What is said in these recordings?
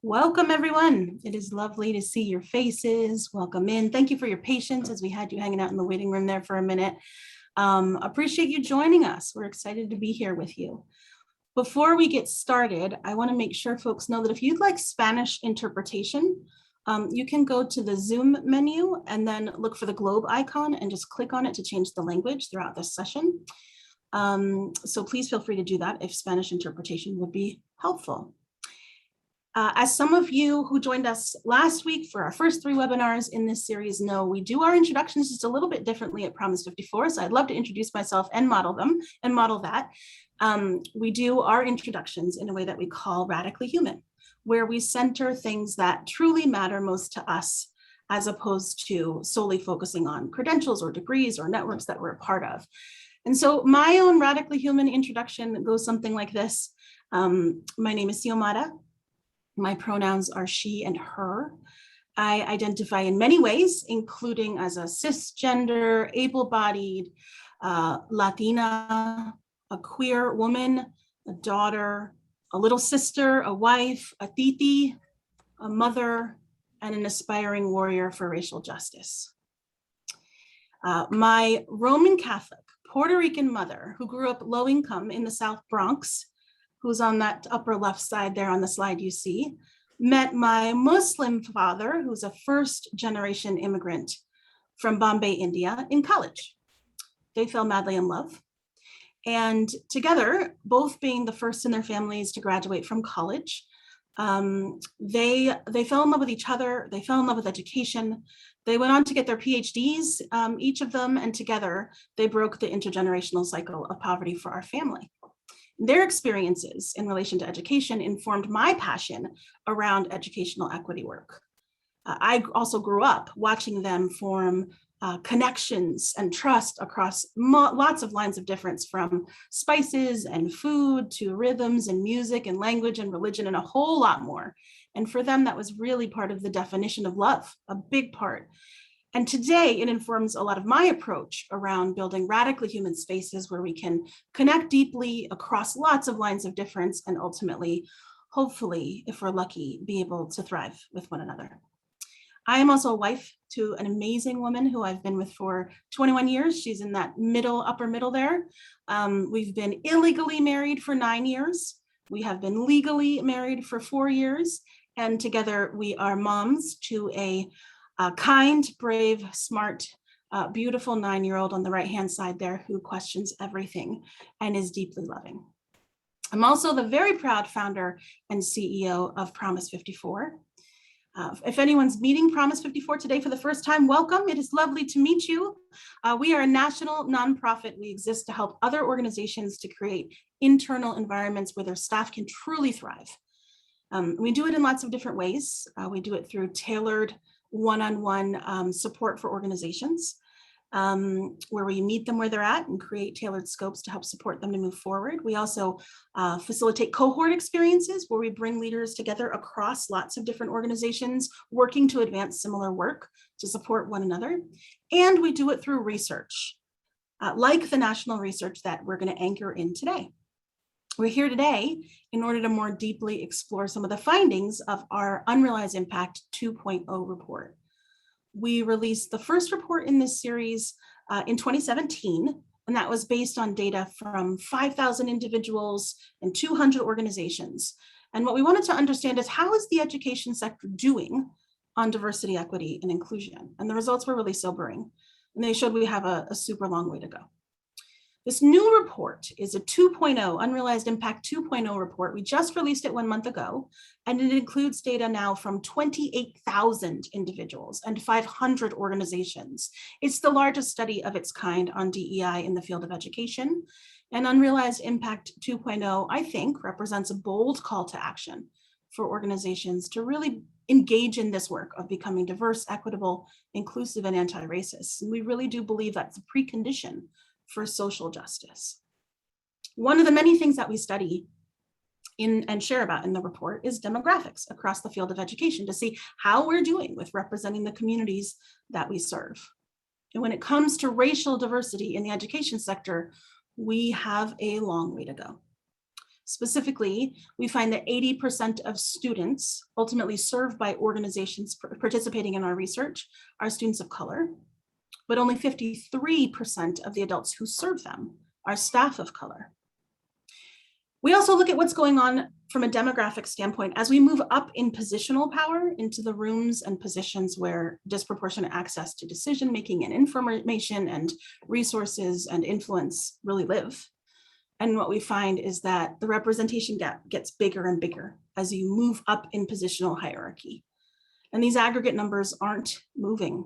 Welcome, everyone. It is lovely to see your faces. Welcome in. Thank you for your patience as we had you hanging out in the waiting room there for a minute. Appreciate you joining us. We're excited to be here with you. Before we get started, I want to make sure folks know that if you'd like Spanish interpretation, you can go to the Zoom menu and then look for the globe icon and just click on it to change the language throughout this session. So please feel free to do that if Spanish interpretation would be helpful. As some of you who joined us last week for our first 3 webinars in this series know, we do our introductions just a little bit differently at Promise 54. So I'd love to introduce myself and model them and model that. We do our introductions in a way that we call Radically Human, where we center things that truly matter most to us, as opposed to solely focusing on credentials or degrees or networks that we're a part of. And so my own Radically Human introduction goes something like this. My name is Xiomara. My pronouns are she and her. I identify in many ways, including as a cisgender, able-bodied, Latina, a queer woman, a daughter, a little sister, a wife, a titi, a mother, and an aspiring warrior for racial justice. My Roman Catholic Puerto Rican mother, who grew up low income in the South Bronx, who's on that upper left side there on the slide you see, met my Muslim father, who's a first-generation immigrant from Bombay, India, in college. They fell madly in love. And together, both being the first in their families to graduate from college, they fell in love with each other. They fell in love with education. They went on to get their PhDs, each of them, and together they broke the intergenerational cycle of poverty for our family. Their experiences in relation to education informed my passion around educational equity work. I also grew up watching them form connections and trust across lots of lines of difference, from spices and food to rhythms and music and language and religion and a whole lot more. And for them, that was really part of the definition of love, a big part. And today it informs a lot of my approach around building radically human spaces where we can connect deeply across lots of lines of difference and ultimately, hopefully, if we're lucky, be able to thrive with one another. I am also a wife to an amazing woman who I've been with for 21 years. She's in that upper middle there. We've been illegally married for 9 years. We have been legally married for 4 years. And together we are moms to a kind, brave, smart, beautiful 9-year-old on the right-hand side there who questions everything and is deeply loving. I'm also the very proud founder and CEO of Promise 54. If anyone's meeting Promise 54 today for the first time, welcome. It is lovely to meet you. We are a national nonprofit. We exist to help other organizations to create internal environments where their staff can truly thrive. We do it in lots of different ways. We do it through tailored one-on-one support for organizations, where we meet them where they're at and create tailored scopes to help support them to move forward. We also facilitate cohort experiences where we bring leaders together across lots of different organizations working to advance similar work to support one another. And we do it through research, like the national research that we're going to anchor in today. We're here today in order to more deeply explore some of the findings of our Unrealized Impact 2.0 report. We released the first report in this series in 2017, and that was based on data from 5,000 individuals and 200 organizations. And what we wanted to understand is, how is the education sector doing on diversity, equity, and inclusion? And the results were really sobering, and they showed we have a super long way to go. This new report is a 2.0, Unrealized Impact 2.0 report. We just released it 1 month ago, and it includes data now from 28,000 individuals and 500 organizations. It's the largest study of its kind on DEI in the field of education. And Unrealized Impact 2.0, I think, represents a bold call to action for organizations to really engage in this work of becoming diverse, equitable, inclusive, and anti-racist. And we really do believe that's a precondition for social justice. One of the many things that we study and share about in the report is demographics across the field of education to see how we're doing with representing the communities that we serve. And when it comes to racial diversity in the education sector, we have a long way to go. Specifically, we find that 80% of students ultimately served by organizations participating in our research are students of color, but only 53% of the adults who serve them are staff of color. We also look at what's going on from a demographic standpoint as we move up in positional power into the rooms and positions where disproportionate access to decision-making and information and resources and influence really live. And what we find is that the representation gap gets bigger and bigger as you move up in positional hierarchy. And these aggregate numbers aren't moving.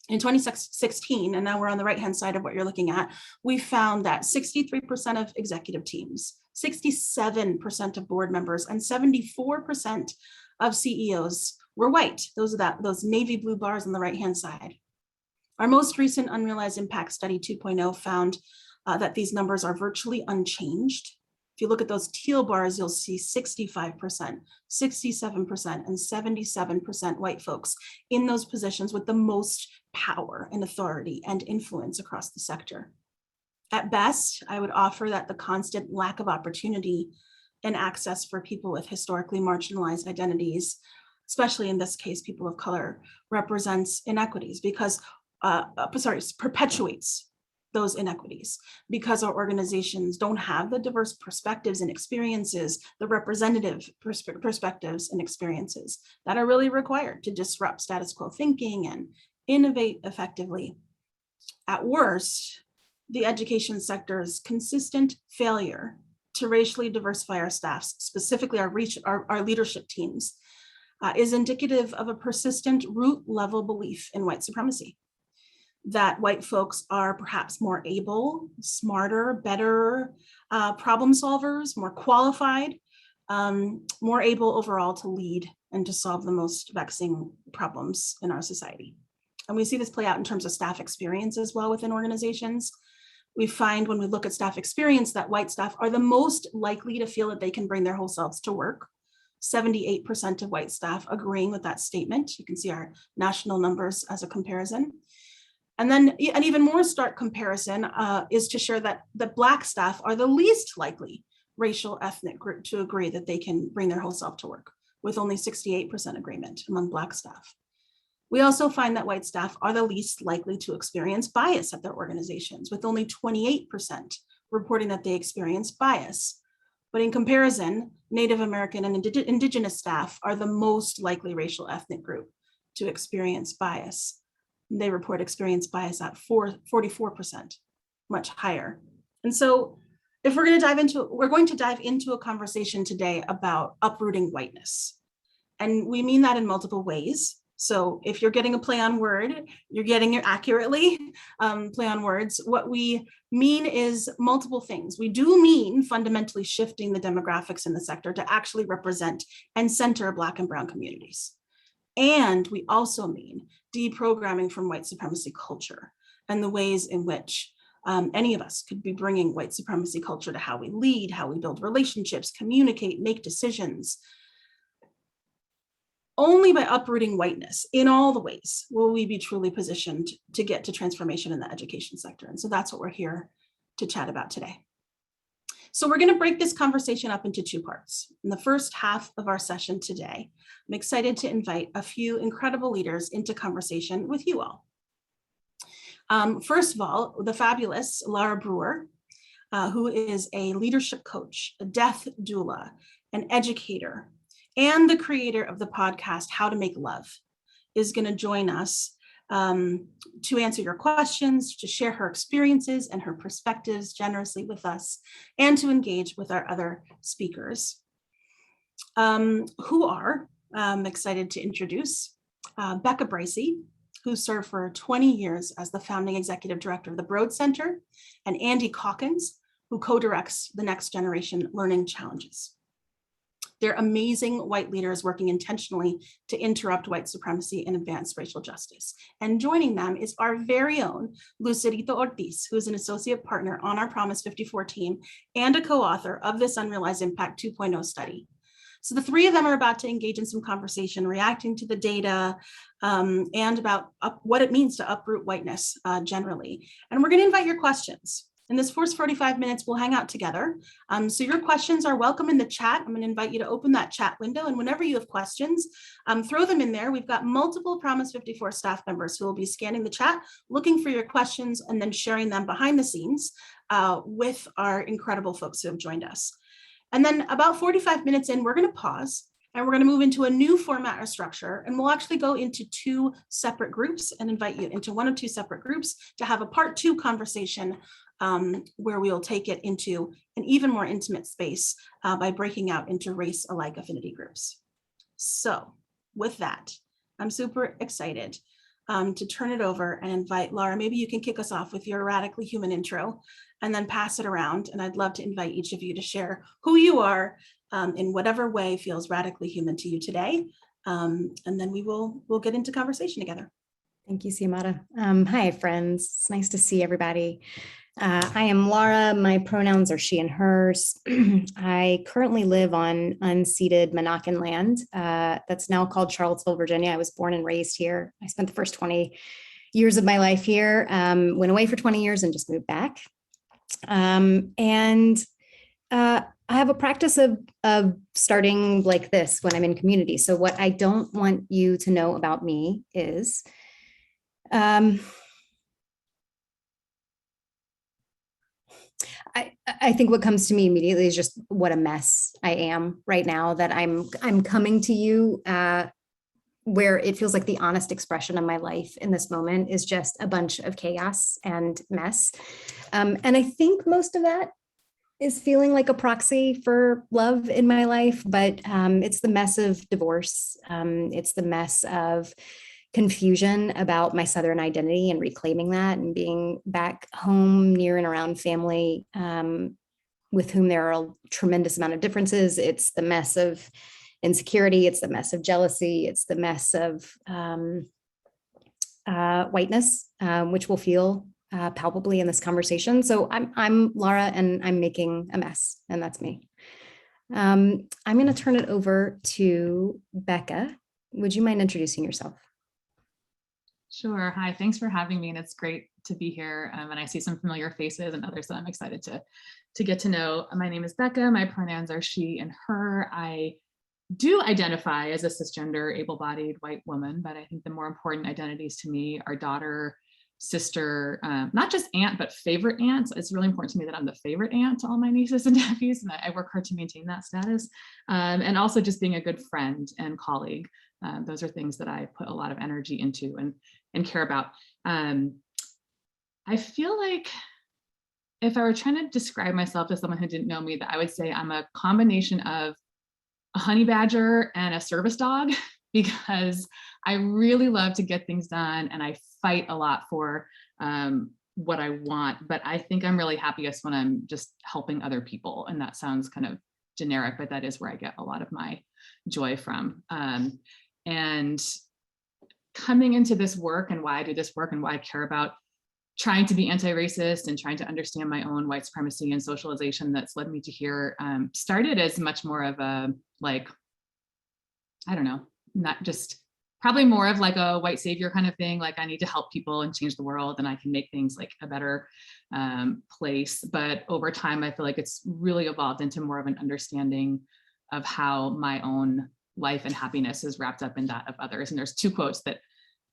In 2016, and now we're on the right-hand side of what you're looking at, we found that 63% of executive teams, 67% of board members, and 74% of CEOs were white. Those are those navy blue bars on the right-hand side. Our most recent Unrealized Impact Study 2.0 found that these numbers are virtually unchanged. If you look at those teal bars, you'll see 65%, 67%, and 77% white folks in those positions with the most power and authority and influence across the sector. At best, I would offer that the constant lack of opportunity and access for people with historically marginalized identities, especially in this case, people of color, represents inequities because, perpetuates those inequities because our organizations don't have the diverse perspectives and experiences, the representative perspectives and experiences that are really required to disrupt status quo thinking and innovate effectively. At worst, the education sector's consistent failure to racially diversify our staffs, specifically our leadership teams, is indicative of a persistent root level belief in white supremacy. That white folks are perhaps more able, smarter, better problem solvers, more qualified, more able overall to lead and to solve the most vexing problems in our society. And we see this play out in terms of staff experience as well within organizations. We find when we look at staff experience that white staff are the most likely to feel that they can bring their whole selves to work. 78% of white staff agreeing with that statement. You can see our national numbers as a comparison. And then an even more stark comparison is to share that the Black staff are the least likely racial ethnic group to agree that they can bring their whole self to work, with only 68% agreement among Black staff. We also find that white staff are the least likely to experience bias at their organizations, with only 28% reporting that they experience bias. But in comparison, Native American and Indigenous staff are the most likely racial ethnic group to experience bias. They report experience bias at 44%, much higher. And so if we're going to dive into a conversation today about uprooting whiteness. And we mean that in multiple ways. So if you're getting a play on word, you're getting it accurately, play on words. What we mean is multiple things. We do mean fundamentally shifting the demographics in the sector to actually represent and center Black and Brown communities. And we also mean deprogramming from white supremacy culture and the ways in which any of us could be bringing white supremacy culture to how we lead, how we build relationships, communicate, make decisions. Only by uprooting whiteness in all the ways will we be truly positioned to get to transformation in the education sector. And so that's what we're here to chat about today. So we're going to break this conversation up into two parts. In the first half of our session today, I'm excited to invite a few incredible leaders into conversation with you all. First of all, the fabulous Laura Brewer, who is a leadership coach, a death doula, an educator, and the creator of the podcast, How to Make Love, is going to join us to answer your questions, to share her experiences and her perspectives generously with us, and to engage with our other speakers, who are, I'm excited to introduce, Becca Bracy, who served for 20 years as the founding executive director of the Broad Center, and Andy Calkins, who co-directs the Next Generation Learning Challenges. They're amazing white leaders working intentionally to interrupt white supremacy and advance racial justice. And joining them is our very own Lucerito Ortiz, who is an associate partner on our Promise 54 team and a co-author of this Unrealized Impact 2.0 study. So the three of them are about to engage in some conversation, reacting to the data and about what it means to uproot whiteness generally. And we're going to invite your questions. In this first 45 minutes, we'll hang out together. So your questions are welcome in the chat. I'm going to invite you to open that chat window. And whenever you have questions, throw them in there. We've got multiple Promise 54 staff members who will be scanning the chat, looking for your questions, and then sharing them behind the scenes with our incredible folks who have joined us. And then about 45 minutes in, we're going to pause. And we're going to move into a new format or structure, and we'll actually go into 2 separate groups and invite you into 1 or 2 separate groups to have a part 2 conversation where we will take it into an even more intimate space by breaking out into race-alike affinity groups. So with that, I'm super excited to turn it over and invite Laura. Maybe you can kick us off with your radically human intro and then pass it around. And I'd love to invite each of you to share who you are in whatever way feels radically human to you today. And then we'll get into conversation together. Thank you, Siamata. Hi, friends. It's nice to see everybody. I am Laura. My pronouns are she and hers. I currently live on unceded Monacan land that's now called Charlottesville, Virginia. I was born and raised here. I spent the first 20 years of my life here, went away for 20 years and just moved back. I have a practice of starting like this when I'm in community. So what I don't want you to know about me is I think what comes to me immediately is just what a mess I am right now, that I'm coming to you where it feels like the honest expression of my life in this moment is just a bunch of chaos and mess. And I think most of that is feeling like a proxy for love in my life, but it's the mess of divorce. It's the mess of confusion about my Southern identity and reclaiming that and being back home near and around family with whom there are a tremendous amount of differences. It's the mess of insecurity. It's the mess of jealousy. It's the mess of whiteness, which we'll feel palpably in this conversation. So I'm Laura, and I'm making a mess, and that's me. I'm going to turn it over to Becca. Would you mind introducing yourself? Sure. Hi, thanks for having me. And it's great to be here. And I see some familiar faces and others that I'm excited to get to know. My name is Becca. My pronouns are she and her. I do identify as a cisgender, able-bodied white woman, but I think the more important identities to me are daughter, sister, not just aunt, but favorite aunt. It's really important to me that I'm the favorite aunt to all my nieces and nephews, and I work hard to maintain that status. And also just being a good friend and colleague. Those are things that I put a lot of energy into and care about. I feel like if I were trying to describe myself to someone who didn't know me, that I would say I'm a combination of a honey badger and a service dog, because I really love to get things done and I fight a lot for what I want, but I think I'm really happiest when I'm just helping other people. And that sounds kind of generic, but that is where I get a lot of my joy from. And coming into this work and why I do this work and why I care about trying to be anti-racist and trying to understand my own white supremacy and socialization that's led me to here started as much more of a, like, I don't know, not just, probably more of like a white savior kind of thing. Like I need to help people and change the world and I can make things like a better place. But over time, I feel like it's really evolved into more of an understanding of how my own life and happiness is wrapped up in that of others. And there's 2 quotes that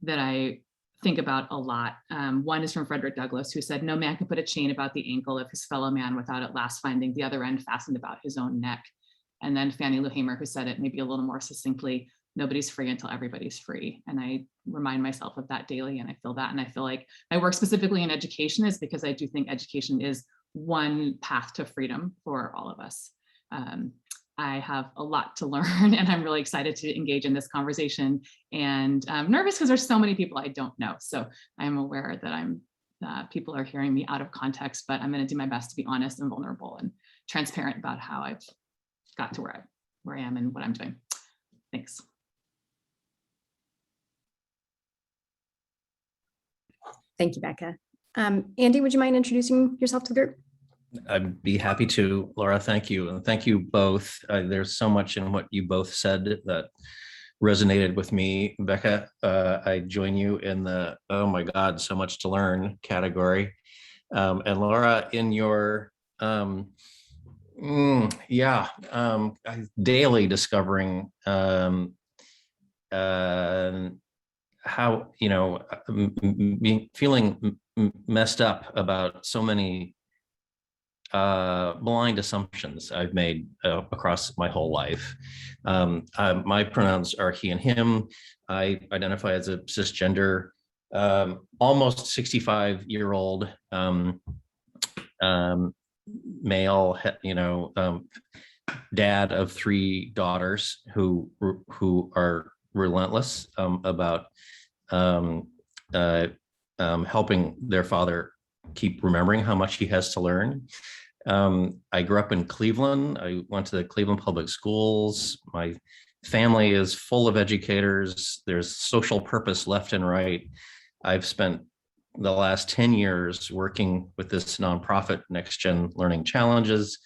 I think about a lot. One is from Frederick Douglass, who said, "No man can put a chain about the ankle of his fellow man without at last finding the other end fastened about his own neck." And then Fannie Lou Hamer, who said it maybe a little more succinctly, "Nobody's free until everybody's free." And I remind myself of that daily, and I feel that. And I feel like my work specifically in education is because I do think education is one path to freedom for all of us. I have a lot to learn and I'm really excited to engage in this conversation, and I'm nervous because there's so many people I don't know. So I'm aware that people are hearing me out of context, but I'm going to do my best to be honest and vulnerable and transparent about how I've got to where I am and what I'm doing. Thanks. Thank you, Becca. Andy, would you mind introducing yourself to the group? I'd be happy to, Laura. Thank you. And thank you both. There's so much in what you both said that resonated with me. Becca, I join you in the, oh my God, so much to learn category. And Laura, in your daily discovering how, feeling messed up about so many blind assumptions I've made across my whole life. My pronouns are he and him. I identify as a cisgender, almost 65-year-old male, dad of 3 daughters who are relentless about helping their father keep remembering how much he has to learn. I grew up in Cleveland. I went to the Cleveland public schools. My family is full of educators. There's social purpose left and right. I've spent the last 10 years working with this nonprofit, Next Gen Learning Challenges,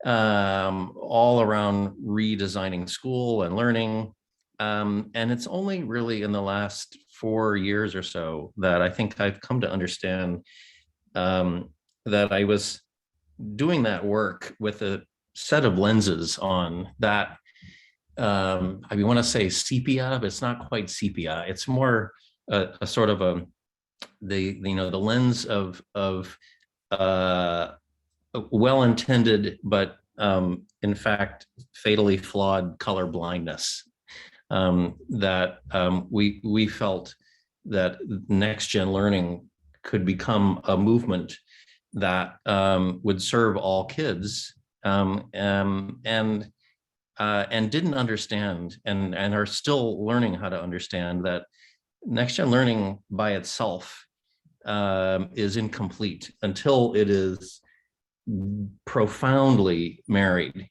all around redesigning school and learning. And it's only really in the last 4 years or so that I think I've come to understand that I was doing that work with a set of lenses on that. I want to say sepia, but it's not quite sepia. It's more a sort of the lens of well-intended, but in fact, fatally flawed color blindness. That we felt that next gen learning could become a movement that would serve all kids, and didn't understand and are still learning how to understand that next gen learning by itself is incomplete until it is profoundly married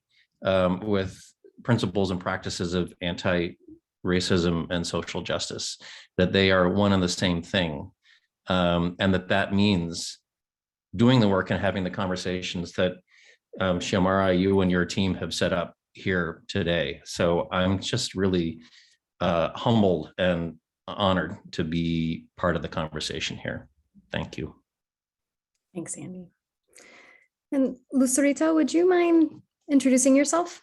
with principles and practices of anti-racism and social justice, that they are one and the same thing, and that means doing the work and having the conversations that Xiomara, you and your team have set up here today. So I'm just really humbled and honored to be part of the conversation here. Thank you. Thanks, Andy. And Lucerita, would you mind introducing yourself?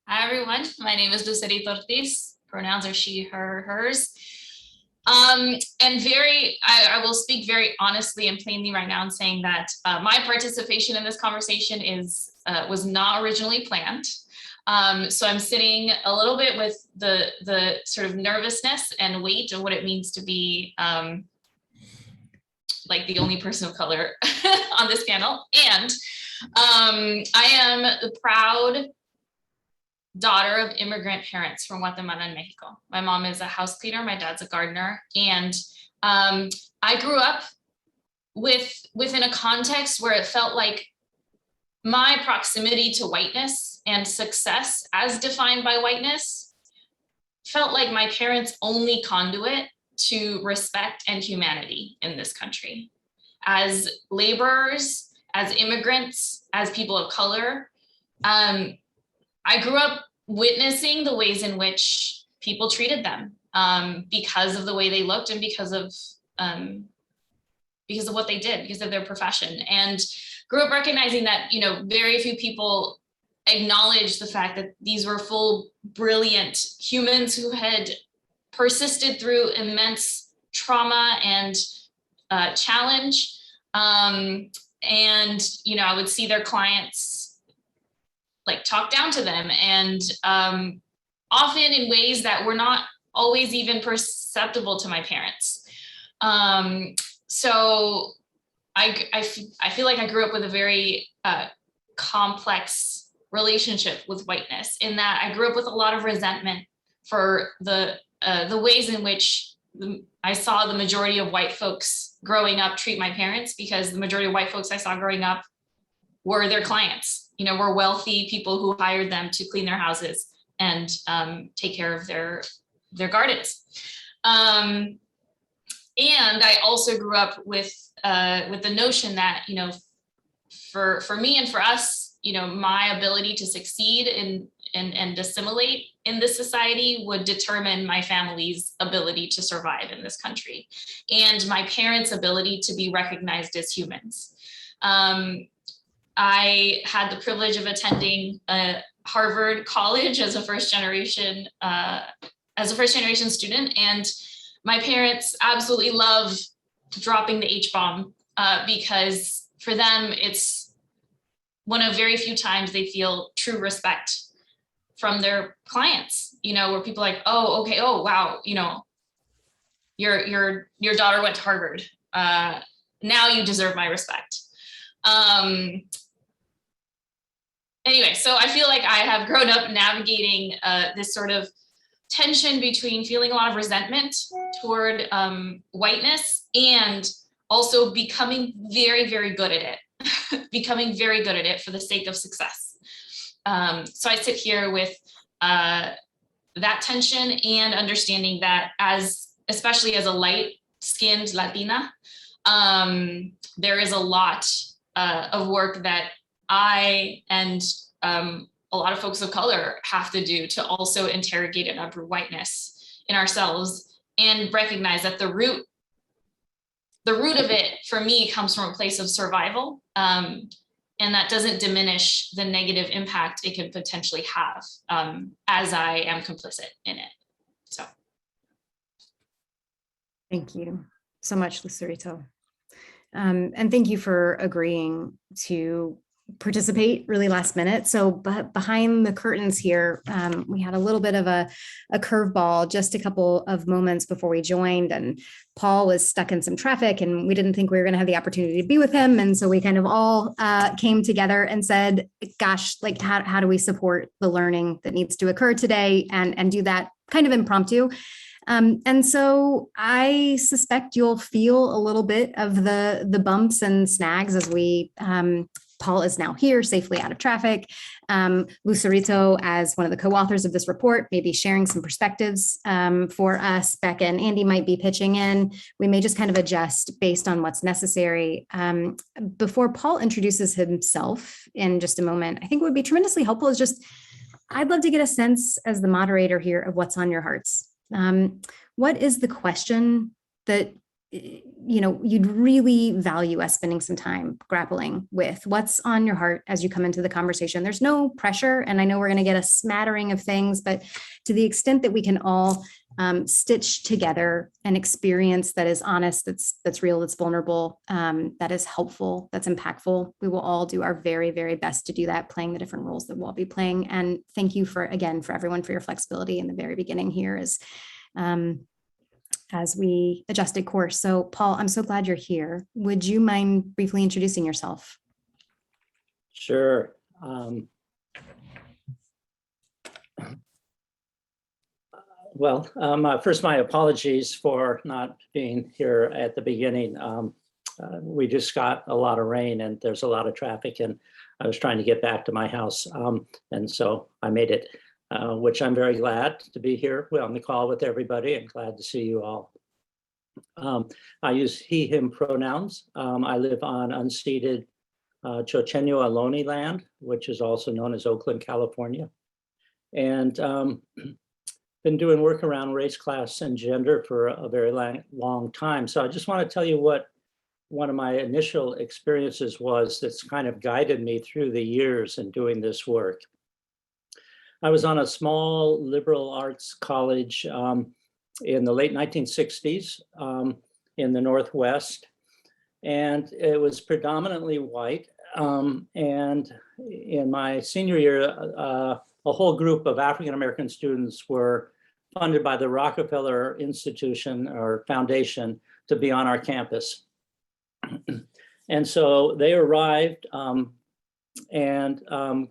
Hi, everyone. My name is Lucerita Ortiz. Pronouns are she, her, hers. I will speak very honestly and plainly right now in saying that my participation in this conversation was not originally planned. So I'm sitting a little bit with the sort of nervousness and weight of what it means to be like the only person of color on this panel. And I am the proud daughter of immigrant parents from Guatemala and Mexico. My mom is a house cleaner, my dad's a gardener. And I grew up within a context where it felt like my proximity to whiteness and success as defined by whiteness felt like my parents' only conduit to respect and humanity in this country. As laborers, as immigrants, as people of color, I grew up witnessing the ways in which people treated them because of the way they looked and because of what they did, because of their profession, and grew up recognizing that, very few people acknowledge the fact that these were full, brilliant humans who had persisted through immense trauma and challenge. I would see their clients talk down to them, and often in ways that were not always even perceptible to my parents. So I feel like I grew up with a very complex relationship with whiteness, in that I grew up with a lot of resentment for the ways in which I saw the majority of white folks growing up treat my parents, because the majority of white folks I saw growing up were their clients, were wealthy people who hired them to clean their houses and take care of their gardens. And I also grew up with the notion that, for me and for us, my ability to succeed and assimilate in this society would determine my family's ability to survive in this country and my parents' ability to be recognized as humans. I had the privilege of attending Harvard College as a first generation student, and my parents absolutely love dropping the H-bomb because for them, it's one of very few times they feel true respect from their clients, where people are like, oh, okay, oh, wow, your daughter went to Harvard. Now you deserve my respect. Anyway, so I feel like I have grown up navigating this sort of tension between feeling a lot of resentment toward whiteness and also becoming very, very good at it, becoming very good at it for the sake of success. So I sit here with that tension and understanding that especially as a light-skinned Latina, there is a lot of work that I and a lot of folks of color have to do to also interrogate and uproot whiteness in ourselves and recognize that the root of it for me comes from a place of survival. And that doesn't diminish the negative impact it could potentially have as I am complicit in it. So. Thank you so much, Lucerito. And thank you for agreeing to participate really last minute. So behind the curtains here, we had a little bit of a curveball just a couple of moments before we joined, and Paul was stuck in some traffic and we didn't think we were going to have the opportunity to be with him. And so we kind of all came together and said, gosh, like how do we support the learning that needs to occur today and do that kind of impromptu. And so I suspect you'll feel a little bit of the bumps and snags as we Paul is now here safely out of traffic. Lucerito, as one of the co-authors of this report, may be sharing some perspectives for us. Becca and Andy might be pitching in. We may just kind of adjust based on what's necessary. Before Paul introduces himself in just a moment, I think what would be tremendously helpful is just, I'd love to get a sense as the moderator here of what's on your hearts. What is the question that you'd really value us spending some time grappling with? What's on your heart as you come into the conversation? There's no pressure, and I know we're going to get a smattering of things, but to the extent that we can all stitch together an experience that is honest, that's real, that's vulnerable, that is helpful, that's impactful, we will all do our very, very best to do that, playing the different roles that we'll be playing. And thank you for everyone for your flexibility in the very beginning here as we adjusted course. So Paul, I'm so glad you're here. Would you mind briefly introducing yourself? Sure. First, my apologies for not being here at the beginning. We just got a lot of rain and there's a lot of traffic, and I was trying to get back to my house. And so I made it, which I'm very glad to be here on the call with everybody, and glad to see you all. I use he, him pronouns. I live on unceded Chochenyo Ohlone land, which is also known as Oakland, California. And been doing work around race, class, and gender for a very long time. So I just want to tell you what one of my initial experiences was that's kind of guided me through the years in doing this work. I was on a small liberal arts college in the late 1960s in the Northwest, and it was predominantly white. And in my senior year, a whole group of African-American students were funded by the Rockefeller Institution or Foundation to be on our campus. And so they arrived and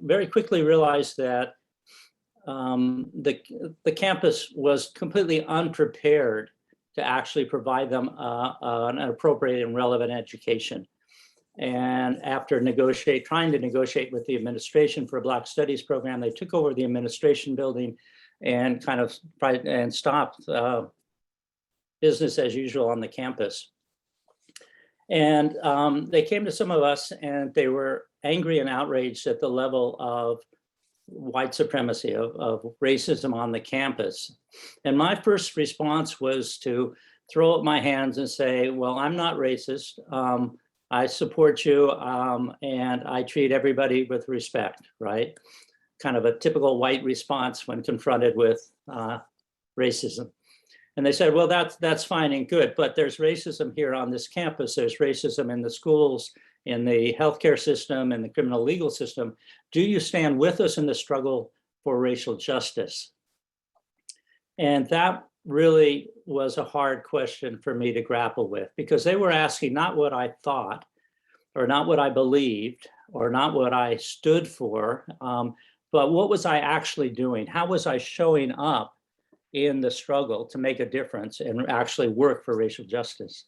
very quickly realized that the campus was completely unprepared to actually provide them an appropriate and relevant education. And after trying to negotiate with the administration for a Black Studies program, they took over the administration building and kind of stopped business as usual on the campus. And they came to some of us and they were angry and outraged at the level of white supremacy, of racism on the campus. And my first response was to throw up my hands and say, well, I'm not racist. I support you, and I treat everybody with respect, right? Kind of a typical white response when confronted with racism. And they said, well, that's fine and good, but there's racism here on this campus. There's racism in the schools, in the healthcare system, in the criminal legal system. Do you stand with us in the struggle for racial justice? And that really was a hard question for me to grapple with, because they were asking not what I thought, or not what I believed, or not what I stood for, but what was I actually doing? How was I showing up in the struggle to make a difference and actually work for racial justice?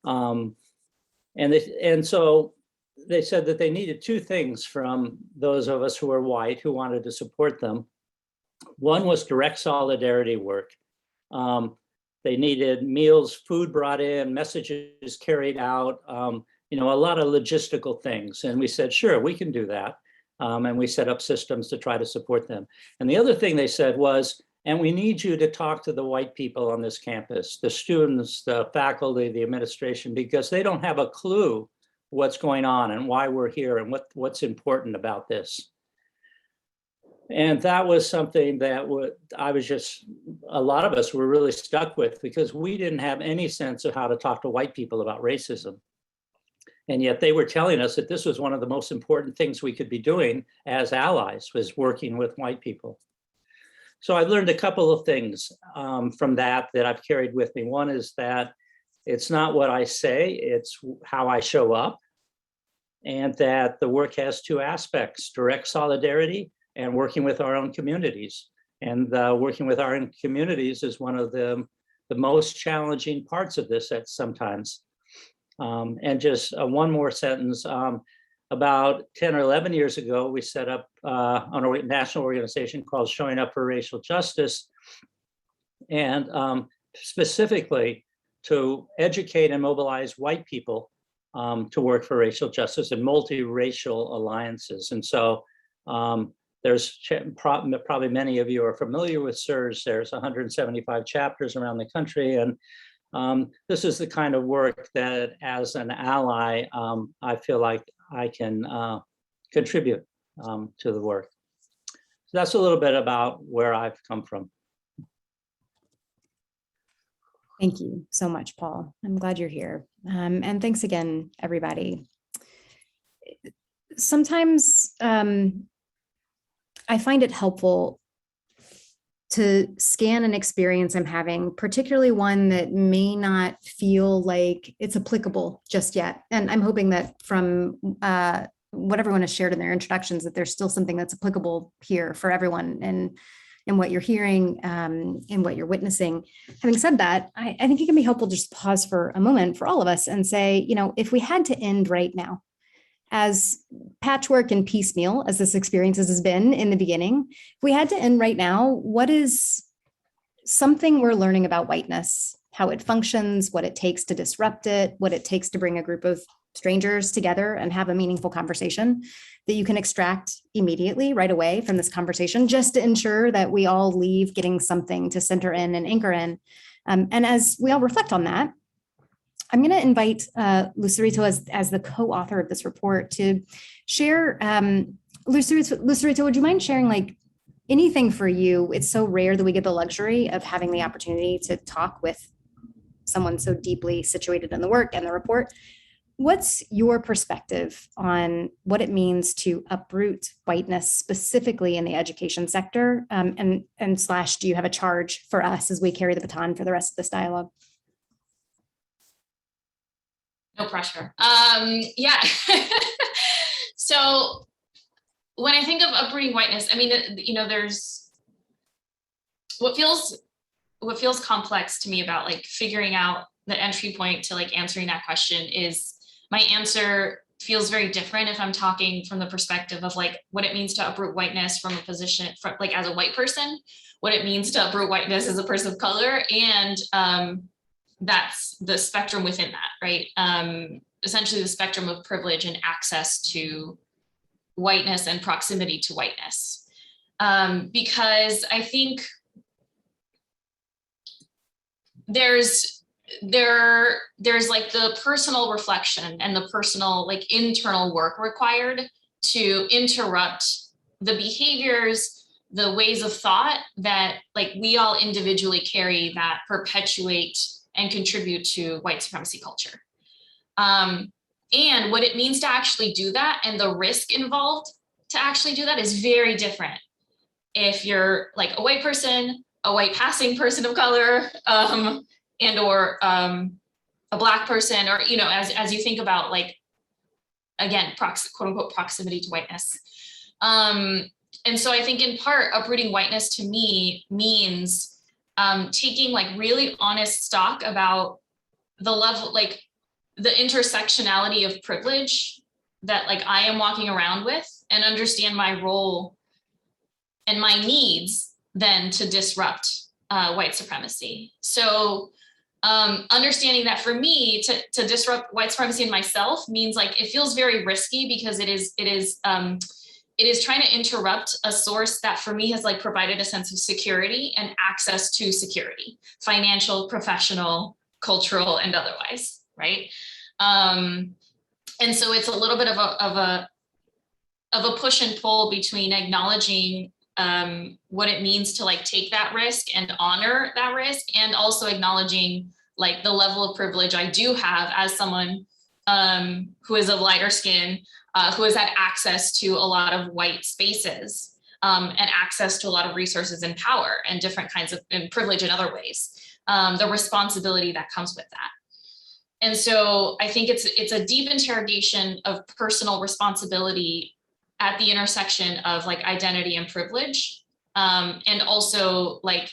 And so they said that they needed two things from those of us who were white who wanted to support them. One was direct solidarity work. They needed meals, food brought in, messages carried out, a lot of logistical things. And we said, sure, we can do that. And we set up systems to try to support them. And the other thing they said was, and we need you to talk to the white people on this campus, the students, the faculty, the administration, because they don't have a clue what's going on and why we're here and what's important about this. And that was something that a lot of us were really stuck with, because we didn't have any sense of how to talk to white people about racism. And yet they were telling us that this was one of the most important things we could be doing as allies, was working with white people. So I've learned a couple of things from that I've carried with me. One is that it's not what I say, it's how I show up. And that the work has two aspects: direct solidarity and working with our own communities. And working with our own communities is one of the most challenging parts of this at sometimes. And just one more sentence. About 10 or 11 years ago, we set up a national organization called Showing Up for Racial Justice, and specifically to educate and mobilize white people to work for racial justice and multiracial alliances. And so there's probably many of you are familiar with SURS. There's 175 chapters around the country. And this is the kind of work that as an ally, I feel like I can contribute to the work. So that's a little bit about where I've come from. Thank you so much, Paul. I'm glad you're here. And thanks again, everybody. Sometimes I find it helpful to scan an experience I'm having, particularly one that may not feel like it's applicable just yet. And I'm hoping that from what everyone has shared in their introductions, that there's still something that's applicable here for everyone and what you're hearing and what you're witnessing. Having said that, I think it can be helpful to just pause for a moment for all of us and say, if we had to end right now, as patchwork and piecemeal as this experience has been in the beginning, if we had to end right now, what is something we're learning about whiteness, how it functions, what it takes to disrupt it, what it takes to bring a group of strangers together and have a meaningful conversation that you can extract immediately right away from this conversation, just to ensure that we all leave getting something to center in and anchor in. And as we all reflect on that, I'm going to invite Lucerito as the co-author of this report to share. Lucerito, would you mind sharing anything for you? It's so rare that we get the luxury of having the opportunity to talk with someone so deeply situated in the work and the report. What's your perspective on what it means to uproot whiteness specifically in the education sector? And do you have a charge for us as we carry the baton for the rest of this dialogue? No pressure. Yeah. So when I think of uprooting whiteness, I mean, there's what feels complex to me about figuring out the entry point to answering that question is my answer feels very different if I'm talking from the perspective of what it means to uproot whiteness from a position as a white person, what it means to uproot whiteness as a person of color, and that's the spectrum within that, right? Essentially the spectrum of privilege and access to whiteness and proximity to whiteness. Because I think there's like the personal reflection and the personal like internal work required to interrupt the behaviors, the ways of thought that like we all individually carry that perpetuate and contribute to white supremacy culture. And what it means to actually do that and the risk involved to actually do that is very different. If you're like a white person, a white passing person of color, and or a Black person, or, you know, as you think about like, again, quote unquote proximity to whiteness. And so I think in part, uprooting whiteness to me means taking like really honest stock about the level, like the intersectionality of privilege that like I am walking around with, and understand my role and my needs then to disrupt white supremacy. So understanding that for me to disrupt white supremacy in myself means like it feels very risky, because it is trying to interrupt a source that for me has like provided a sense of security and access to security, financial, professional, cultural, and otherwise, right? And so it's a little bit of a push and pull between acknowledging what it means to like take that risk and honor that risk, and also acknowledging like the level of privilege I do have as someone who is of lighter skin, who has had access to a lot of white spaces, and access to a lot of resources and power and different kinds of and privilege in other ways, the responsibility that comes with that. And so I think it's a deep interrogation of personal responsibility at the intersection of like identity and privilege, and also like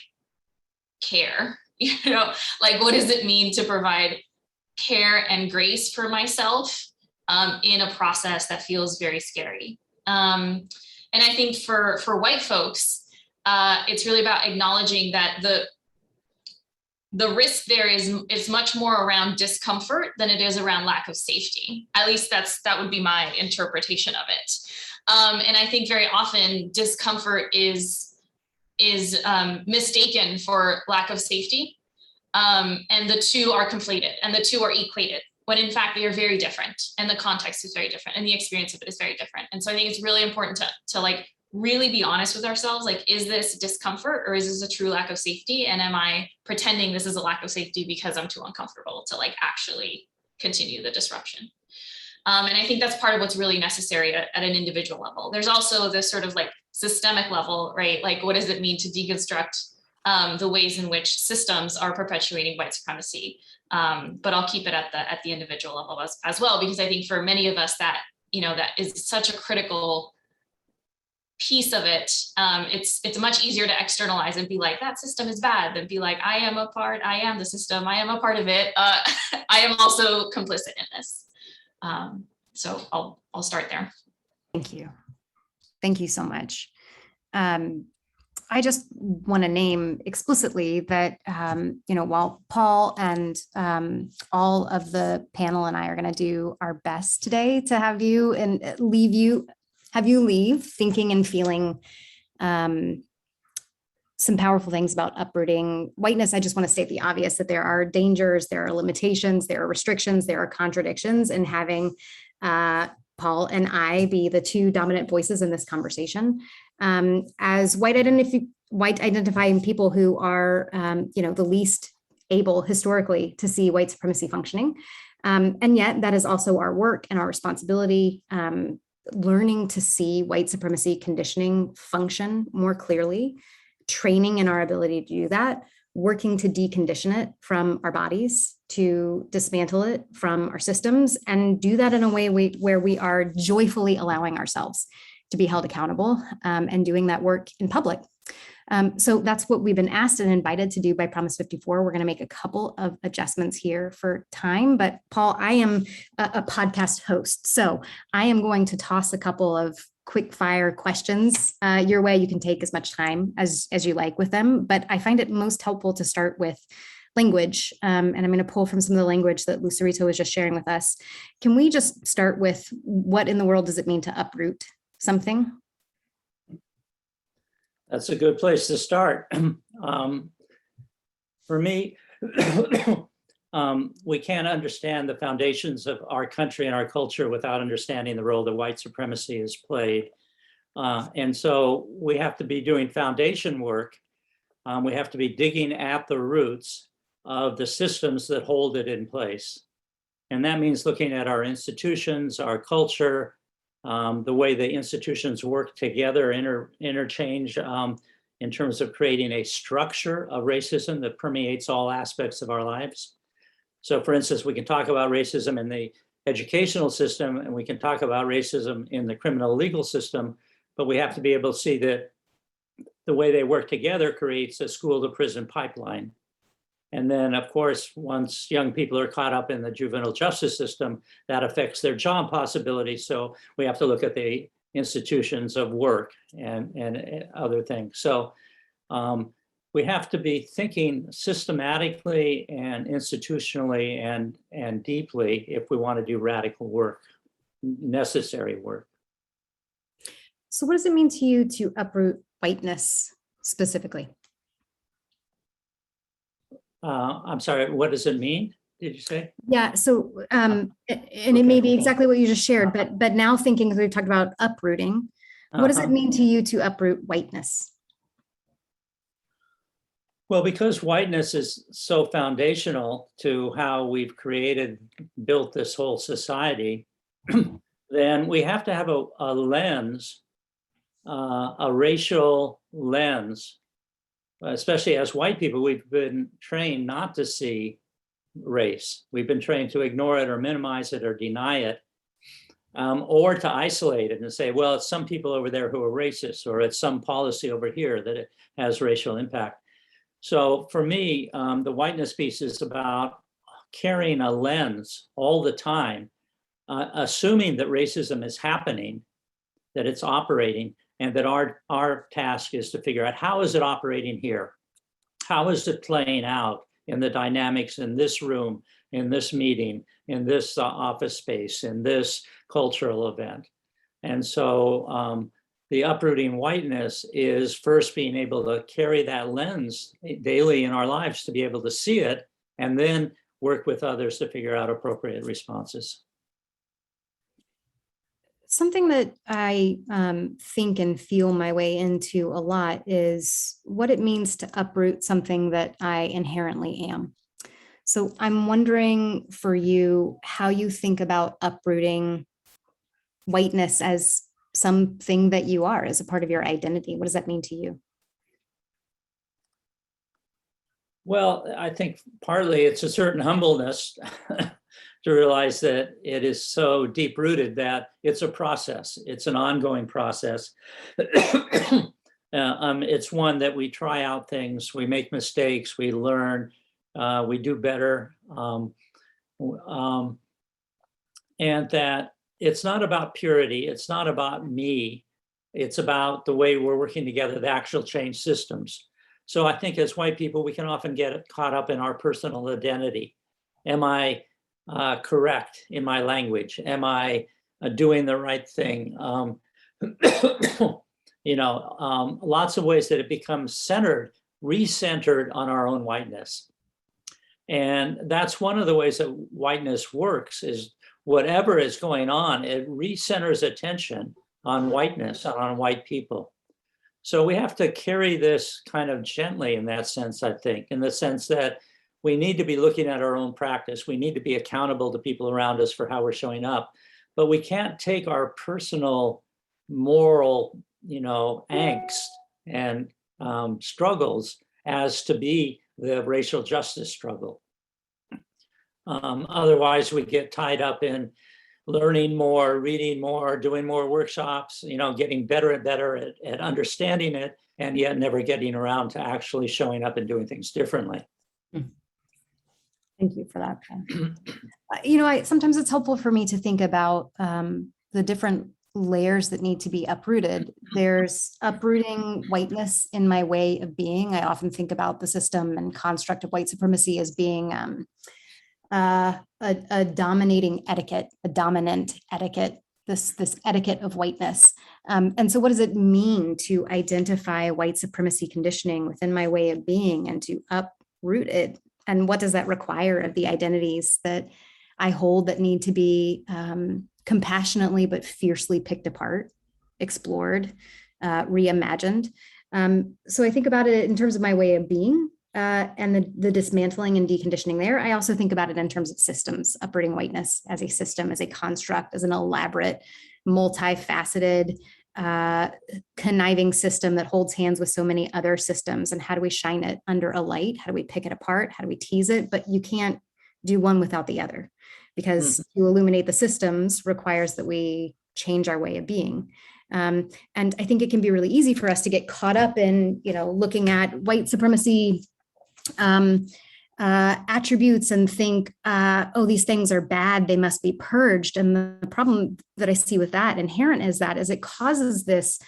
care, you know, like what does it mean to provide care and grace for myself in a process that feels very scary. And I think for white folks, it's really about acknowledging that the risk there is much more around discomfort than it is around lack of safety. At least that would be my interpretation of it. And I think very often discomfort is mistaken for lack of safety. And the two are conflated and the two are equated, when in fact they are very different, and the context is very different and the experience of it is very different. And so I think it's really important to like really be honest with ourselves. Like, is this discomfort or is this a true lack of safety? And am I pretending this is a lack of safety because I'm too uncomfortable to like actually continue the disruption? And I think that's part of what's really necessary at an individual level. There's also this sort of like systemic level, right? Like, what does it mean to deconstruct the ways in which systems are perpetuating white supremacy? But I'll keep it at the individual level as well, because I think for many of us that, you know, that is such a critical piece of it. It's much easier to externalize and be like, that system is bad, than be like, I am the system, I am a part of it. I am also complicit in this. So I'll start there. Thank you. Thank you so much. I just want to name explicitly that, you know, while Paul and all of the panel and I are going to do our best today to have you and have you leave thinking and feeling some powerful things about uprooting whiteness, I just want to state the obvious, that there are dangers, there are limitations, there are restrictions, there are contradictions in having Paul and I be the two dominant voices in this conversation. As white identifying people who are, you know, the least able historically to see white supremacy functioning. And yet that is also our work and our responsibility, learning to see white supremacy conditioning function more clearly, training in our ability to do that, working to decondition it from our bodies, to dismantle it from our systems, and do that in a way where we are joyfully allowing ourselves to be held accountable, and doing that work in public. So that's what we've been asked and invited to do by Promise 54. We're going to make a couple of adjustments here for time, but Paul, I am a podcast host, so I am going to toss a couple of quick fire questions your way. You can take as much time as you like with them, but I find it most helpful to start with language, and I'm going to pull from some of the language that Lucerito was just sharing with us. Can we just start with what in the world does it mean to uproot something? That's a good place to start. For me, we can't understand the foundations of our country and our culture without understanding the role that white supremacy has played. And so we have to be doing foundation work. We have to be digging at the roots of the systems that hold it in place. And that means looking at our institutions, our culture, the way the institutions work together, interchange in terms of creating a structure of racism that permeates all aspects of our lives. So for instance, we can talk about racism in the educational system, and we can talk about racism in the criminal legal system, but we have to be able to see that the way they work together creates a school to prison pipeline. And then, of course, once young people are caught up in the juvenile justice system, that affects their job possibilities. So we have to look at the institutions of work and other things. So we have to be thinking systematically and institutionally and deeply if we want to do radical work, necessary work. So what does it mean to you to uproot whiteness specifically? I'm sorry, what does it mean? Did you say? Yeah, so and Okay. it may be exactly what you just shared, but now thinking, as we've talked about uprooting, what does it mean to you to uproot whiteness? Well, because whiteness is so foundational to how we've built this whole society, then we have to have a lens, a racial lens. Especially as white people, we've been trained not to see race. We've been trained to ignore it or minimize it or deny it, or to isolate it and say, well, it's some people over there who are racist, or it's some policy over here that it has racial impact. So for me, the whiteness piece is about carrying a lens all the time, assuming that racism is happening, that it's operating, and that our task is to figure out, how is it operating here? How is it playing out in the dynamics in this room, in this meeting, in this office space, in this cultural event? And so the uprooting whiteness is first being able to carry that lens daily in our lives to be able to see it, and then work with others to figure out appropriate responses. Something that I think and feel my way into a lot is what it means to uproot something that I inherently am. So I'm wondering for you how you think about uprooting whiteness as something that you are, as a part of your identity. What does that mean to you? Well, I think partly it's a certain humbleness to realize that it is so deep rooted that it's a process. It's an ongoing process. It's one that we try out things, we make mistakes, we learn, we do better. And that it's not about purity, it's not about me, it's about the way we're working together, the actual change systems. So I think as white people, we can often get caught up in our personal identity. Am I correct in my language? Am I doing the right thing? Lots of ways that it becomes recentered on our own whiteness. And that's one of the ways that whiteness works, is whatever is going on, it recenters attention on whiteness, on white people. So we have to carry this kind of gently in that sense, I think, in the sense that we need to be looking at our own practice. We need to be accountable to people around us for how we're showing up, but we can't take our personal moral, angst and struggles as to be the racial justice struggle. Otherwise, we get tied up in learning more, reading more, doing more workshops, getting better and better at understanding it, and yet never getting around to actually showing up and doing things differently. Thank you for that. Sometimes it's helpful for me to think about the different layers that need to be uprooted. There's uprooting whiteness in my way of being. I often think about the system and construct of white supremacy as being a dominating etiquette, a dominant etiquette, this etiquette of whiteness. And so what does it mean to identify white supremacy conditioning within my way of being and to uproot it? And what does that require of the identities that I hold that need to be compassionately but fiercely picked apart, explored, reimagined? So I think about it in terms of my way of being and the dismantling and deconditioning there. I also think about it in terms of systems, uprooting whiteness as a system, as a construct, as an elaborate, multifaceted, conniving system that holds hands with so many other systems. And how do we shine it under a light? How do we pick it apart? How do we tease it? But you can't do one without the other, because to illuminate the systems requires that we change our way of being. And I think it can be really easy for us to get caught up in, looking at white supremacy attributes and think, oh, these things are bad, they must be purged. And the problem that I see with that inherent is it causes this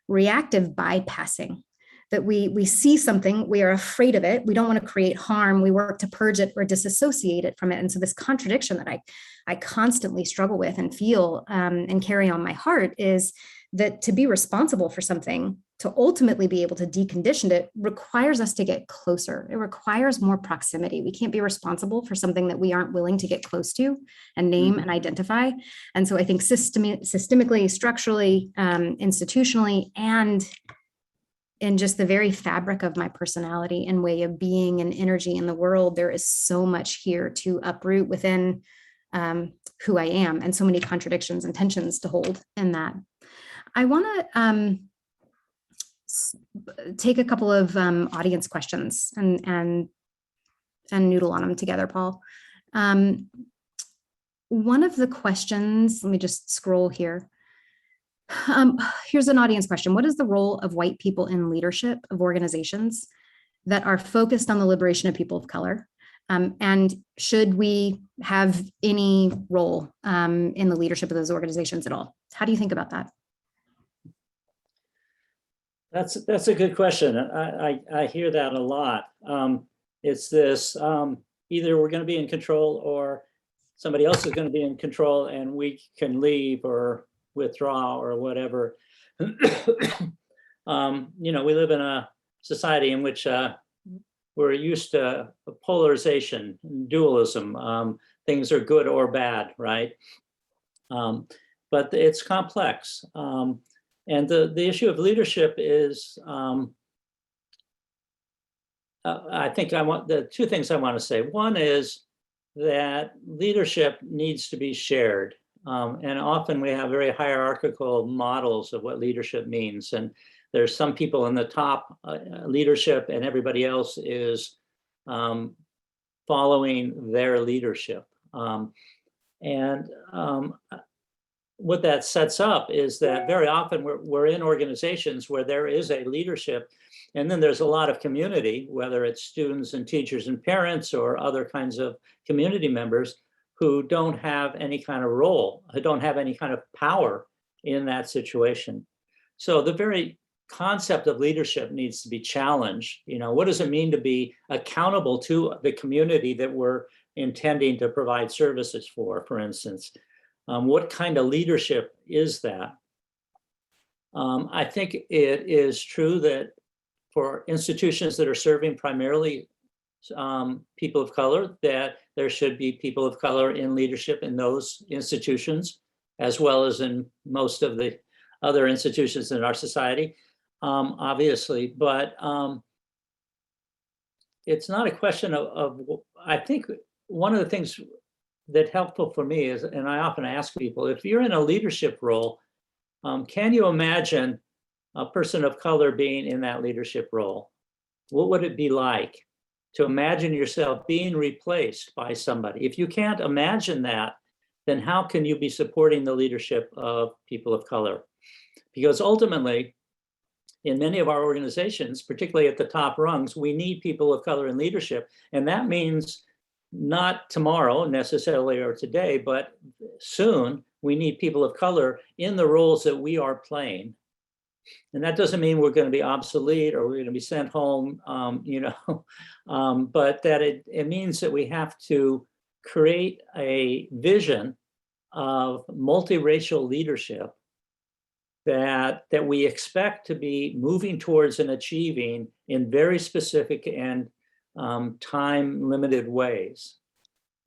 reactive bypassing, that we see something, we are afraid of it, we don't want to create harm, we work to purge it or disassociate it from it. And so this contradiction that I constantly struggle with and feel and carry on my heart is that to be responsible for something, to ultimately be able to decondition it, requires us to get closer. It requires more proximity. We can't be responsible for something that we aren't willing to get close to and name and identify. And so I think systemically, structurally, institutionally, and in just the very fabric of my personality and way of being and energy in the world, there is so much here to uproot within who I am, and so many contradictions and tensions to hold in that. I want to take a couple of audience questions and noodle on them together, Paul. One of the questions, let me just scroll here. Here's an audience question. What is the role of white people in leadership of organizations that are focused on the liberation of people of color? And should we have any role in the leadership of those organizations at all? How do you think about that? That's a good question. I hear that a lot. It's this, either we're going to be in control or somebody else is going to be in control and we can leave or withdraw or whatever. We live in a society in which we're used to polarization, dualism. Things are good or bad, right? But it's complex. And the issue of leadership is, I think the two things I want to say. One is that leadership needs to be shared. And often we have very hierarchical models of what leadership means. And there's some people in the top leadership and everybody else is following their leadership. What that sets up is that very often we're in organizations where there is a leadership, and then there's a lot of community, whether it's students and teachers and parents or other kinds of community members who don't have any kind of role, who don't have any kind of power in that situation. So the very concept of leadership needs to be challenged. What does it mean to be accountable to the community that we're intending to provide services for instance? What kind of leadership is that? I think it is true that for institutions that are serving primarily people of color, that there should be people of color in leadership in those institutions, as well as in most of the other institutions in our society, obviously. But it's not a question of, I think one of the things that's helpful for me is, and I often ask people, if you're in a leadership role, can you imagine a person of color being in that leadership role? What would it be like to imagine yourself being replaced by somebody? If you can't imagine that, then how can you be supporting the leadership of people of color? Because ultimately, in many of our organizations, particularly at the top rungs, we need people of color in leadership. And that means not tomorrow necessarily or today, but soon we need people of color in the roles that we are playing. And that doesn't mean we're going to be obsolete or we're going to be sent home, but that it means that we have to create a vision of multiracial leadership that we expect to be moving towards and achieving in very specific and time-limited ways.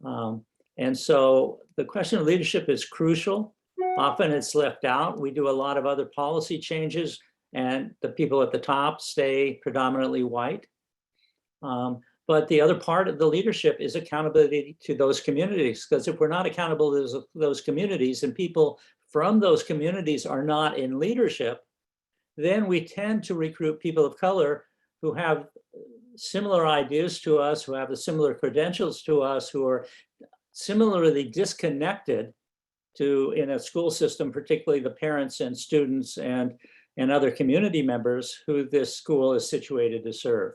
And so the question of leadership is crucial. Often it's left out. We do a lot of other policy changes and the people at the top stay predominantly white. But the other part of the leadership is accountability to those communities, because if we're not accountable to those communities and people from those communities are not in leadership, then we tend to recruit people of color who have similar ideas to us, who have the similar credentials to us, who are similarly disconnected to, in a school system, particularly the parents and students and other community members who this school is situated to serve.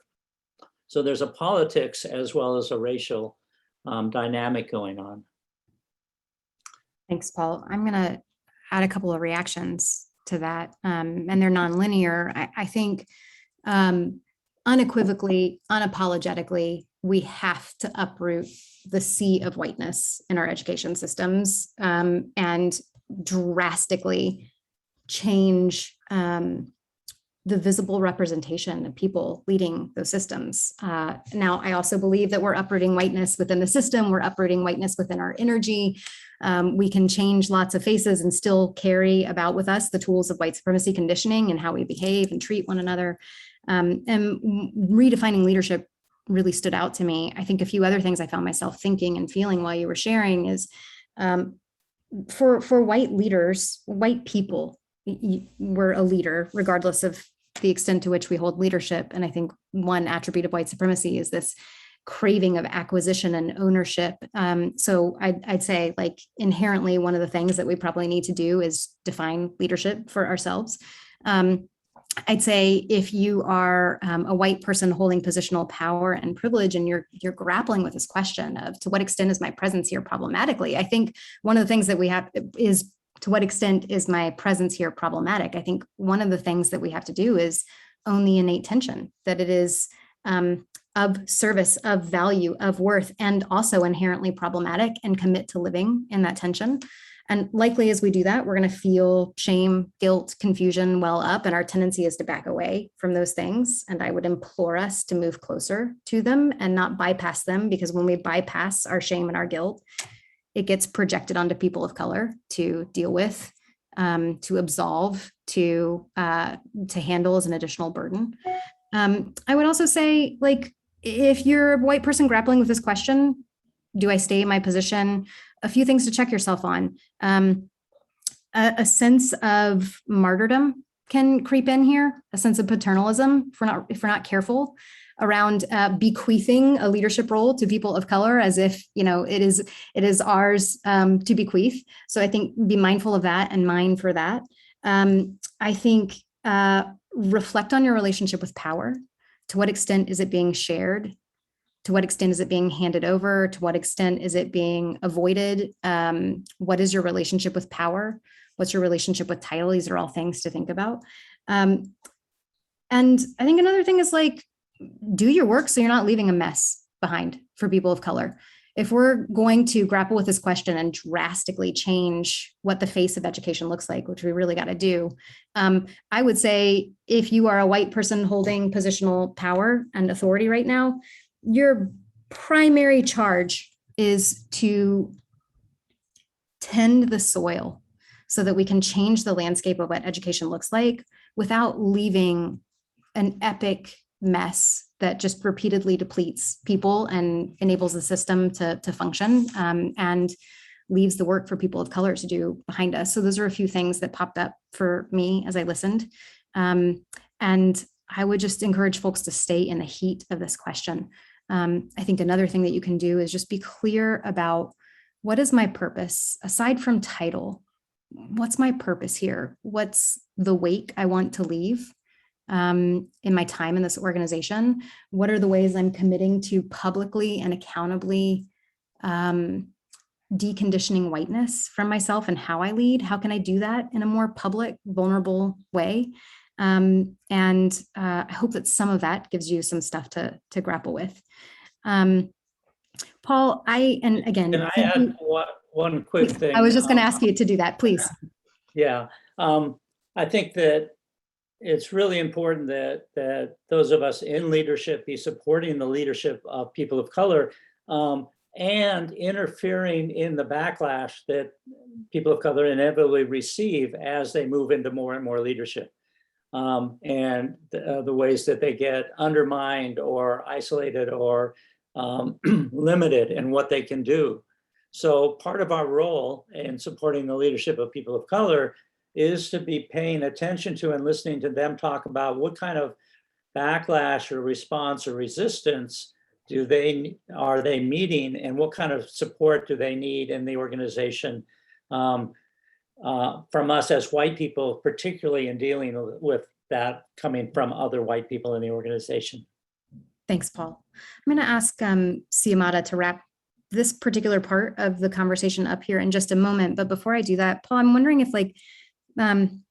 So there's a politics as well as a racial dynamic going on. Thanks, Paul. I'm going to add a couple of reactions to that, and they're nonlinear. I think unequivocally, unapologetically, we have to uproot the sea of whiteness in our education systems and drastically change the visible representation of people leading those systems. Now, I also believe that we're uprooting whiteness within the system. We're uprooting whiteness within our energy. We can change lots of faces and still carry about with us the tools of white supremacy conditioning and how we behave and treat one another. And redefining leadership really stood out to me. I think a few other things I found myself thinking and feeling while you were sharing is for white leaders, white people, we're a leader regardless of the extent to which we hold leadership. And I think one attribute of white supremacy is this craving of acquisition and ownership. So I'd say, like, inherently one of the things that we probably need to do is define leadership for ourselves. I'd say if you are a white person holding positional power and privilege, and you're grappling with this question of to what extent is my presence here problematically, I think one of the things that we have is, to what extent is my presence here problematic? I think one of the things that we have to do is own the innate tension that it is of service, of value, of worth, and also inherently problematic, and commit to living in that tension. And likely as we do that, we're going to feel shame, guilt, confusion well up, and our tendency is to back away from those things. And I would implore us to move closer to them and not bypass them, because when we bypass our shame and our guilt, it gets projected onto people of color to deal with, to absolve, to handle as an additional burden. I would also say, like, if you're a white person grappling with this question, do I stay in my position? A few things to check yourself on. A sense of martyrdom can creep in here, a sense of paternalism if we're not careful around bequeathing a leadership role to people of color as if, it is ours to bequeath. So I think be mindful of that and mind for that. I think reflect on your relationship with power. To what extent is it being shared? To what extent is it being handed over? To what extent is it being avoided? What is your relationship with power? What's your relationship with title? These are all things to think about. And I think another thing is, like, do your work so you're not leaving a mess behind for people of color. If we're going to grapple with this question and drastically change what the face of education looks like, which we really got to do, I would say if you are a white person holding positional power and authority right now, your primary charge is to tend the soil so that we can change the landscape of what education looks like without leaving an epic mess that just repeatedly depletes people and enables the system to function, and leaves the work for people of color to do behind us. So those are a few things that popped up for me as I listened. And I would just encourage folks to stay in the heat of this question. I think another thing that you can do is just be clear about, what is my purpose aside from title? What's my purpose here? What's the wake I want to leave in my time in this organization? What are the ways I'm committing to publicly and accountably deconditioning whiteness from myself and how I lead. How can I do that in a more public, vulnerable way? And I hope that some of that gives you some stuff to grapple with. Paul, and again, Can I add one quick thing? I was just going to ask you to do that, please. Yeah, I think that it's really important that those of us in leadership be supporting the leadership of people of color, and interfering in the backlash that people of color inevitably receive as they move into more and more leadership, and the ways that they get undermined or isolated or limited in what they can do. So part of our role in supporting the leadership of people of color is to be paying attention to and listening to them talk about what kind of backlash or response or resistance are they meeting, and what kind of support do they need in the organization from us as white people, particularly in dealing with that coming from other white people in the organization. Thanks, Paul. I'm going to ask Siamata to wrap this particular part of the conversation up here in just a moment. But before I do that, Paul, I'm wondering if can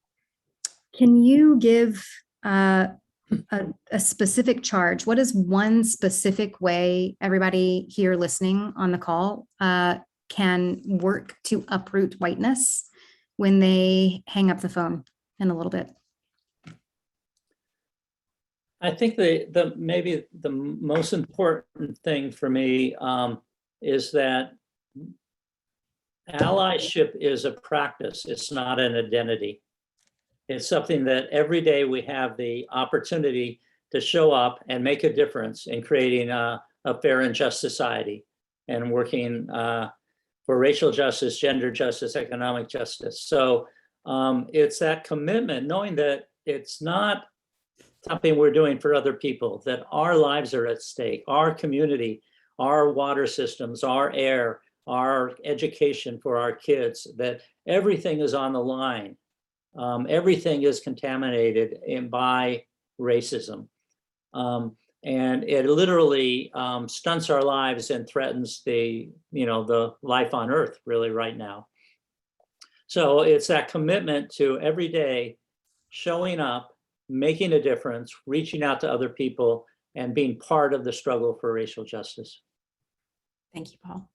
you give a specific charge? What is one specific way everybody here listening on the call can work to uproot whiteness when they hang up the phone in a little bit? I think maybe the most important thing for me is that allyship is a practice. It's not an identity. It's something that every day we have the opportunity to show up and make a difference in creating a fair and just society, and working for racial justice, gender justice, economic justice. So it's that commitment, knowing that it's not something we're doing for other people, that our lives are at stake, our community, our water systems, our air, our education for our kids, that everything is on the line. Everything is contaminated by racism. And it literally stunts our lives and threatens the life on earth really right now. So it's that commitment to every day showing up, making a difference, reaching out to other people, and being part of the struggle for racial justice. Thank you, Paul.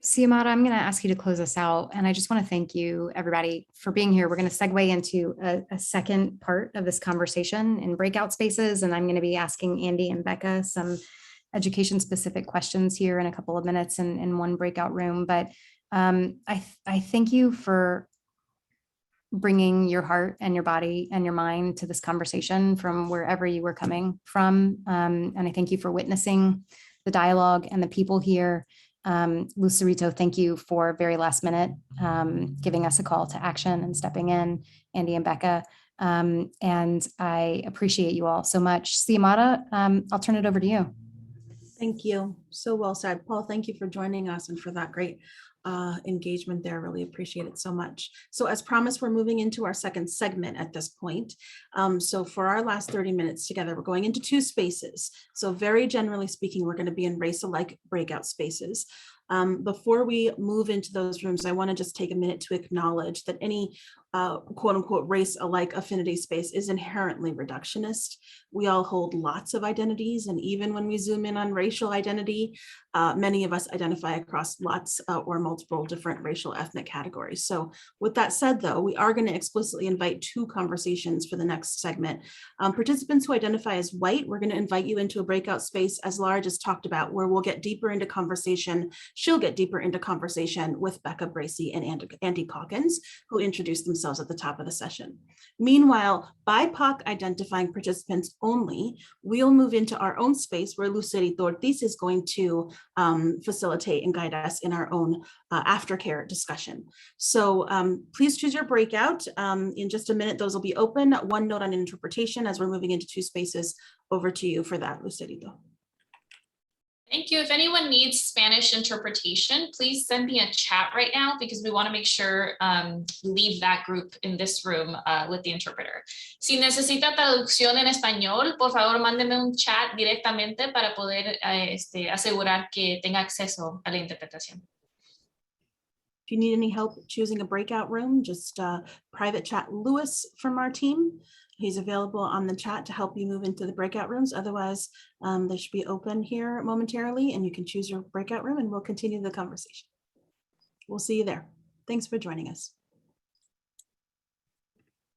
Siamata, I'm going to ask you to close us out. And I just want to thank you, everybody, for being here. We're going to segue into a second part of this conversation in breakout spaces. And I'm going to be asking Andy and Becca some education-specific questions here in a couple of minutes in one breakout room. But I thank you for bringing your heart and your body and your mind to this conversation from wherever you were coming from. And I thank you for witnessing the dialogue and the people here. Lucerito, thank you for very last minute giving us a call to action and stepping in, Andy and Becca. And I appreciate you all so much. Siamata, I'll turn it over to you. Thank you. So well said. Paul, thank you for joining us and for that great engagement there. Really appreciate it so much. So as promised, we're moving into our second segment at this point. So for our last 30 minutes together, we're going into two spaces. So very generally speaking, we're going to be in race-alike breakout spaces. Before we move into those rooms, I want to just take a minute to acknowledge that any quote unquote race-alike affinity space is inherently reductionist. We all hold lots of identities, and even when we zoom in on racial identity, many of us identify across lots or multiple different racial ethnic categories. So with that said, though, we are going to explicitly invite two conversations for the next segment. Participants who identify as white, we're going to invite you into a breakout space as Lara just talked about, where we'll get deeper into conversation. She'll get deeper into conversation with Becca Bracy and Andy Calkins, who introduced themselves at the top of the session. Meanwhile, BIPOC identifying participants only, we'll move into our own space where Lucerito Ortiz is going to facilitate and guide us in our own aftercare discussion. So please choose your breakout. In just a minute, those will be open. One note on interpretation as we're moving into two spaces. Over to you for that, Lucerito. Thank you. If anyone needs Spanish interpretation, please send me a chat right now because we want to make sure we leave that group in this room with the interpreter. Si necesita traducción en español, por favor, mándeme un chat directamente para poder asegurar que tenga acceso a la interpretación. If you need any help choosing a breakout room, just private chat Lewis from our team. He's available on the chat to help you move into the breakout rooms. Otherwise, they should be open here momentarily and you can choose your breakout room and we'll continue the conversation. We'll see you there. Thanks for joining us.